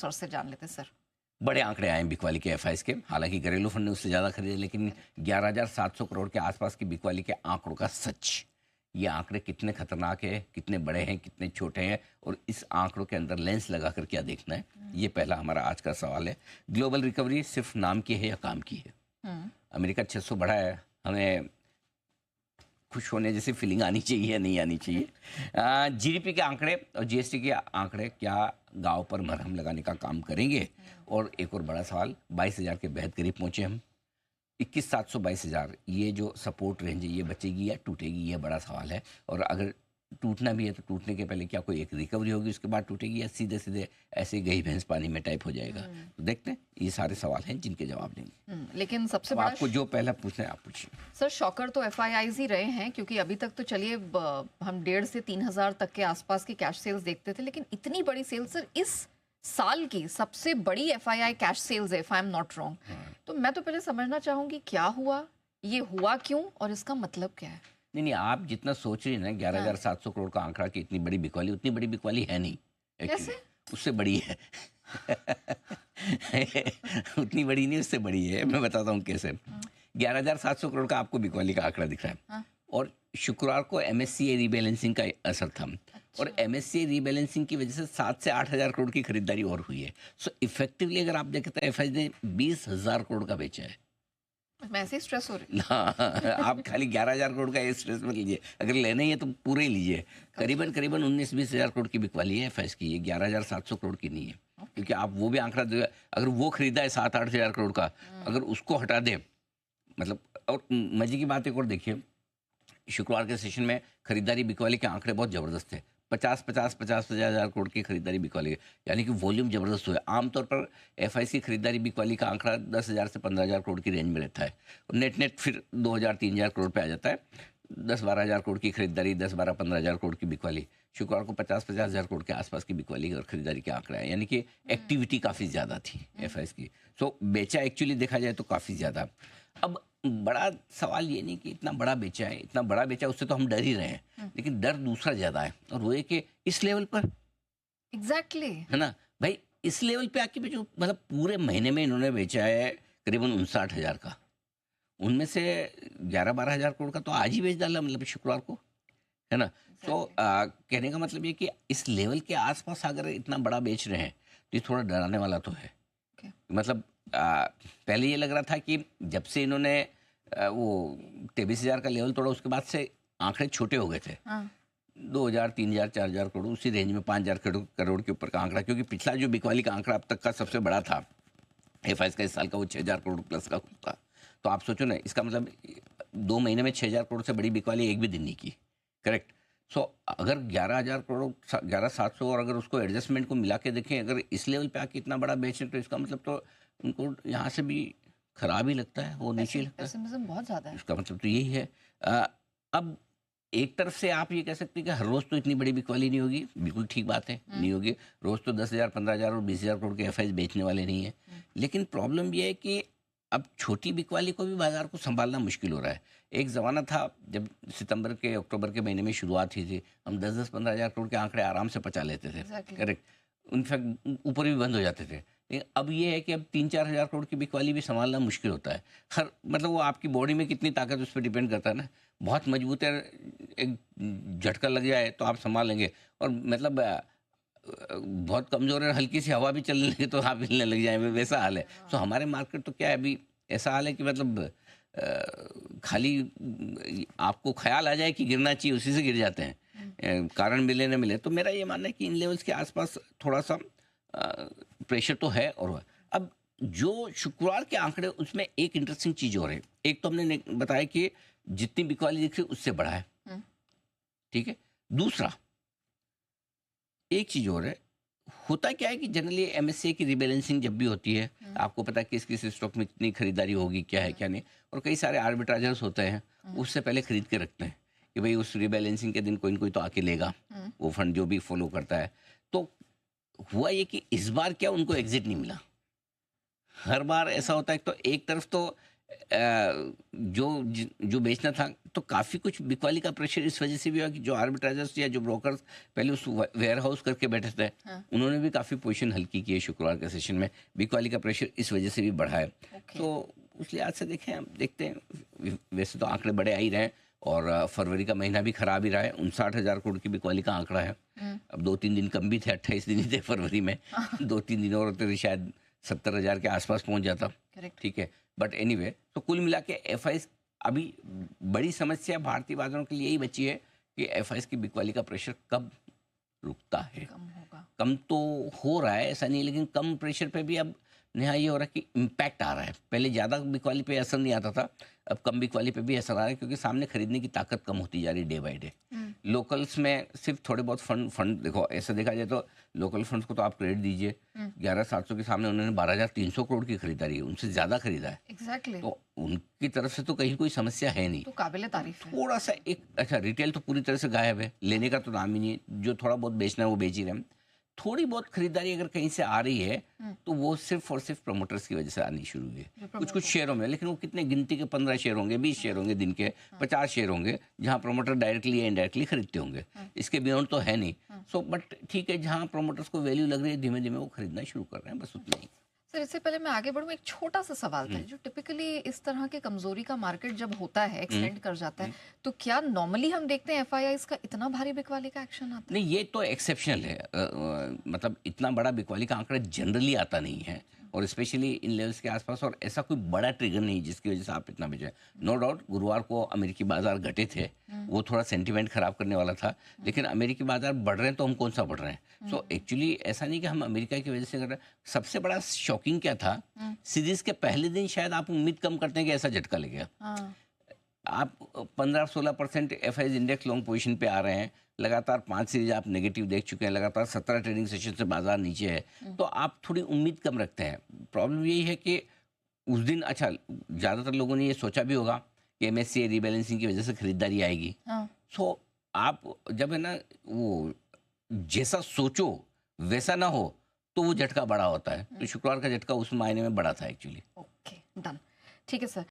Sir से जान लेते हैं सर। बड़े आंकड़े आए हैं बिकवाली के एफआईएस के, हालांकि घरेलू फंड ने उससे ज़्यादा खरीदे, लेकिन 11,700 करोड़ के आसपास की बिकवाली के आंकड़ों का सच, ये आंकड़े कितने खतरनाक है, कितने बड़े हैं, कितने छोटे हैं, और इस आंकड़ों के अंदर लेंस लगाकर क्या देखना है, ये पहला हमारा आज का सवाल है। ग्लोबल रिकवरी सिर्फ नाम की है या काम की है? अमेरिका 600 बढ़ा है, हमें खुश होने जैसी फीलिंग आनी चाहिए या नहीं आनी चाहिए? जीडीपी के आंकड़े और जीएसटी के आंकड़े क्या गांव पर मरहम लगाने का काम करेंगे? और एक और बड़ा सवाल, 22,000 के बेहद करीब पहुंचे हम, 21,700 22,000, ये जो सपोर्ट रेंज है ये बचेगी या टूटेगी, ये बड़ा सवाल है। और अगर टूटना भी है तो टूटने के पहले क्या कोई एक रिकवरी होगी उसके बाद टूटेगी, या सीधे सीधे ऐसे ही गई भैंस पानी में टाइप हो जाएगा? तो देखते हैं, ये सारे सवाल हैं जिनके जवाब देंगे। लेकिन सबसे बड़ा आपको जो पहला पूछना है आप पूछिए सर। शॉकर तो एफआईआईज ही रहे हैं, क्योंकि अभी तक तो चलिए हम 1,500 से 3,000 तक के आसपास की कैश सेल्स देखते थे, लेकिन इतनी बड़ी सेल्स सर इस साल की सबसे बड़ी एफआईआई कैश सेल्स है, if I am not wrong. तो मैं तो पहले समझना चाहूंगी क्या हुआ, ये हुआ क्यों और इसका मतलब क्या है? नहीं, आप जितना सोच रही हैं ना 11,700 करोड़ का आंकड़ा की इतनी बड़ी बिकवाली, उतनी बड़ी बिकवाली है नहीं, कैसे? उससे बड़ी है। उतनी बड़ी नहीं, उससे बड़ी है। मैं बताता हूँ कैसे। 11,700 करोड़ का आपको बिकवाली का आंकड़ा दिख रहा है, और शुक्रवार को एमएससीआई रीबैलेंसिंग का असर था। और एमएससीआई रीबैलेंसिंग की वजह से 7 से 8,000 करोड़ की खरीदारी और हुई है। सो इफेक्टिवली अगर आप देखते हैं एफआई ने 20,000 करोड़ का बेचा है। मैं ऐसे स्ट्रेस हो रही हाँ, आप खाली 11,000 करोड़ का ये स्ट्रेस मत लीजिए, अगर लेना ही है तो पूरे ही लीजिए। करीबन 19-20 हज़ार करोड़ की बिकवाली है एफआईएस की, ये 11,700 करोड़ की नहीं है। क्योंकि आप वो भी आंकड़ा दे, अगर वो खरीदा है 7-8 हज़ार करोड़ का, अगर उसको हटा दें, मतलब, और मजे की बात एक और देखिए, शुक्रवार के सेशन में खरीदारी बिकवाली के आंकड़े बहुत ज़बरदस्त थे। 50 हज़ार करोड़ की खरीदारी बिकवाली, यानी कि वॉल्यूम ज़बरदस्त हुआ है। आमतौर पर एफआईसी खरीदारी बिकवाली का आंकड़ा 10,000 से 15,000 करोड़ की रेंज में रहता है, और नेट फिर 2,000-3,000 करोड़ पे आ जाता है। 10-12 हज़ार करोड़ की खरीदारी, 10-12-15 हज़ार करोड़ की बिकवाली। शुक्रवार को 50-50 हज़ार करोड़ के आसपास की बिकवाली और खरीदारी के आंकड़ा है, यानी कि एक्टिविटी काफ़ी ज़्यादा थी एफआईएस की। सो बेचा एक्चुअली देखा जाए तो काफ़ी ज़्यादा। अब बड़ा सवाल ये नहीं कि इतना बड़ा बेचा है, इतना बड़ा बेचा, उससे तो हम डर ही रहे हैं, लेकिन डर दूसरा ज़्यादा है, और वो है कि इस लेवल पर, एग्जैक्टली है ना भाई, इस लेवल पे आके बेचो, मतलब पूरे महीने में इन्होंने बेचा है करीबन 59,000 का, उनमें से 11-12 हज़ार करोड़ का तो आज ही बेच डाला, मतलब शुक्रवार को, है ना। तो कहने का मतलब ये कि इस लेवल के आसपास अगर इतना बड़ा बेच रहे हैं तो ये थोड़ा डराने वाला तो है। मतलब पहले ये लग रहा था कि जब से इन्होंने वो 23,000 का लेवल तोड़ा, उसके बाद से आंकड़े छोटे हो गए थे। 2,000, 3,000, 4,000 करोड़, उसी रेंज में 5,000 करोड़ के ऊपर का आंकड़ा, क्योंकि पिछला जो बिकवाली का आंकड़ा अब तक का सबसे बड़ा था एफआईएस का इस साल का, वो 6,000 करोड़ प्लस का था। तो आप सोचो ना, इसका मतलब 2 महीने में 6,000 करोड़ से बड़ी बिकवाली एक भी दिन नहीं की, करेक्ट। सो अगर 11,000 करोड़, 11,700, और अगर उसको एडजस्टमेंट को मिला के देखें, अगर इस लेवल पे आके इतना बड़ा बेचें, तो इसका मतलब तो उनको यहाँ से भी खराब ही लगता है, वो नीचे लगता है, बहुत ज्यादा है। इसका मतलब तो यही है। अब एक तरफ से आप ये कह सकते हैं कि हर रोज़ तो इतनी बड़ी बिकवाली नहीं होगी, बिल्कुल ठीक बात है, नहीं होगी रोज़ तो 10,000, 15,000 और 20,000 करोड़ के एफआईएस बेचने वाले नहीं है। लेकिन प्रॉब्लम ये है कि अब छोटी बिकवाली को भी बाजार को संभालना मुश्किल हो रहा है। एक ज़माना था जब सितंबर के अक्टूबर के महीने में शुरुआत हुई थी, हम 10-10, 15,000 करोड़ के आंकड़े आराम से पचा लेते थे, करेक्ट, इनफैक्ट ऊपर भी बंद हो जाते थे। लेकिन अब ये है कि अब 3-4 हज़ार करोड़ की बिकवाली भी संभालना मुश्किल होता है। हर मतलब वो आपकी बॉडी में कितनी ताकत, उस पर डिपेंड करता है ना। बहुत मजबूत है, एक झटका लग जाए तो आप संभाल लेंगे, और मतलब बहुत कमज़ोर है, हल्की सी हवा भी चलने लगे तो आप हिलने लग जाएंगे, वैसा हाल है। तो हमारे मार्केट तो क्या है, अभी ऐसा हाल है कि मतलब खाली आपको ख्याल आ जाए कि गिरना चाहिए, उसी से गिर जाते हैं, कारण मिले न मिले। तो मेरा ये मानना है कि इन लेवल्स के आसपास थोड़ा सा प्रेशर तो है। और अब जो शुक्रवार के आंकड़े, उसमें एक इंटरेस्टिंग चीज़ और है। एक तो हमने बताया कि जितनी बिकवाली दिख रही है उससे बड़ा है, ठीक है। दूसरा एक चीज़ और है, होता क्या है कि जनरली एमएससीआई की रिबैलेंसिंग जब भी होती है, आपको पता है किस किस स्टॉक में कितनी खरीदारी होगी, क्या है क्या नहीं, और कई सारे आर्बिट्राजर्स होते हैं, उससे पहले खरीद के रखते हैं कि भाई उस रिबैलेंसिंग के दिन कोई न कोई तो आके लेगा, वो फंड जो भी फॉलो करता है। तो हुआ ये कि इस बार क्या उनको एग्जिट नहीं मिला। हर बार ऐसा होता है, तो एक तरफ तो जो बेचना था, तो काफ़ी कुछ बिकवाली का प्रेशर इस वजह से भी हुआ कि जो आर्बिट्राइजर्स या जो ब्रोकर्स पहले उस वेयर हाउस करके बैठे थे, हाँ, उन्होंने भी काफ़ी पोजीशन हल्की की है शुक्रवार के सेशन में। बिकवाली का प्रेशर इस वजह से भी बढ़ा है। ओके। तो उस लिहाज से देखें, हम देखते हैं, वैसे तो आंकड़े बड़े आ ही रहे हैं और फरवरी का महीना भी खराब ही रहा है। 59,000 करोड़ की बिकवाली का आंकड़ा है। हम्म, अब 2-3 दिन कम भी थे, 28 दिन ही थे फरवरी में। 2-3 दिन और होते तो शायद 70,000 के आसपास पहुंच जाता। करेक्ट। ठीक है, बट एनीवे, तो कुल मिला के एफआईएस अभी बड़ी समस्या भारतीय बाजारों के लिए यही बची है कि एफआईएस की बिकवाली का प्रेशर कब रुकता है। कम होगा। कम तो हो रहा है, ऐसा नहीं, लेकिन कम प्रेशर पे भी अब नया ये हो रहा है कि इम्पैक्ट आ रहा है। पहले ज़्यादा बिकवाली पे असर नहीं आता था, अब कम बिकवाली पे भी असर आ रहा है, क्योंकि सामने खरीदने की ताकत कम होती जा रही है डे बाय डे। लोकल्स में सिर्फ थोड़े बहुत फंड देखो, ऐसा देखा जाए तो लोकल फंड्स को तो आप क्रेडिट दीजिए, 11,700 के सामने उन्होंने 12,300 करोड़ की खरीदारी है, उनसे ज़्यादा खरीदा है। एग्जैक्टली। तो उनकी तरफ से तो कहीं कोई समस्या है नहीं। तो काबिले तारीफ है। थोड़ा सा एक, अच्छा, रिटेल तो पूरी तरह से गायब है, लेने का तो नाम ही नहीं है। जो थोड़ा बहुत बेचना है वो बेच ही रहे हैं। थोड़ी बहुत खरीदारी अगर कहीं से आ रही है, तो वो सिर्फ और सिर्फ प्रमोटर्स की वजह से आनी शुरू हुई है, कुछ कुछ शेयरों में। लेकिन वो कितने गिनती के 15 शेयर होंगे, 20 शेयर होंगे दिन के, 50 शेयर होंगे, जहां प्रमोटर डायरेक्टली या इनडायरेक्टली खरीदते होंगे। इसके बियॉन्ड तो है नहीं। सो बट ठीक है, जहां प्रमोटर्स को वैल्यू लग रही है, धीमे धीमे वो खरीदना शुरू कर रहे हैं, बस उतना ही। सर, इससे पहले मैं आगे बढ़ूँ, एक छोटा सा सवाल था। जो टिपिकली इस तरह के कमजोरी का मार्केट जब होता है, एक्सटेंड कर जाता है, तो क्या नॉर्मली हम देखते हैं एफआईआईस का इतना भारी बिकवाली का एक्शन आता है? नहीं, ये तो एक्सेप्शनल है। मतलब इतना बड़ा बिकवाली का आंकड़ा जनरली आता नहीं है, और स्पेशली इन लेवल्स के आसपास, और ऐसा कोई बड़ा ट्रिगर नहीं जिसकी वजह से आप इतना बेचे। नो डाउट गुरुवार को अमेरिकी बाजार घटे थे, वो थोड़ा सेंटीमेंट खराब करने वाला था, लेकिन अमेरिकी बाजार बढ़ रहे हैं तो हम कौन सा बढ़ रहे हैं। सो एक्चुअली ऐसा नहीं कि हम अमेरिका की वजह से कर रहे हैं। सबसे बड़ा शॉकिंग क्या था, सीरीज के पहले दिन शायद आप उम्मीद कम करते हैं कि ऐसा झटका लगेगा। हाँ, आप 15-16% एफआईज इंडेक्स लॉन्ग पोजीशन पे आ रहे हैं, लगातार 5 सीरीज आप नेगेटिव देख चुके हैं, लगातार 17 ट्रेडिंग सेशन से बाजार नीचे है, तो आप थोड़ी उम्मीद कम रखते हैं। प्रॉब्लम यही है कि उस दिन, अच्छा, ज़्यादातर लोगों ने ये सोचा भी होगा कि एमएससीआई रीबैलेंसिंग की वजह से खरीदारी आएगी। हाँ। सो आप जब है ना, वो जैसा सोचो वैसा ना हो, तो वो झटका बड़ा होता है। तो शुक्रवार का झटका उस मायने में बड़ा था एक्चुअली। Okay, done. ठीक है सर।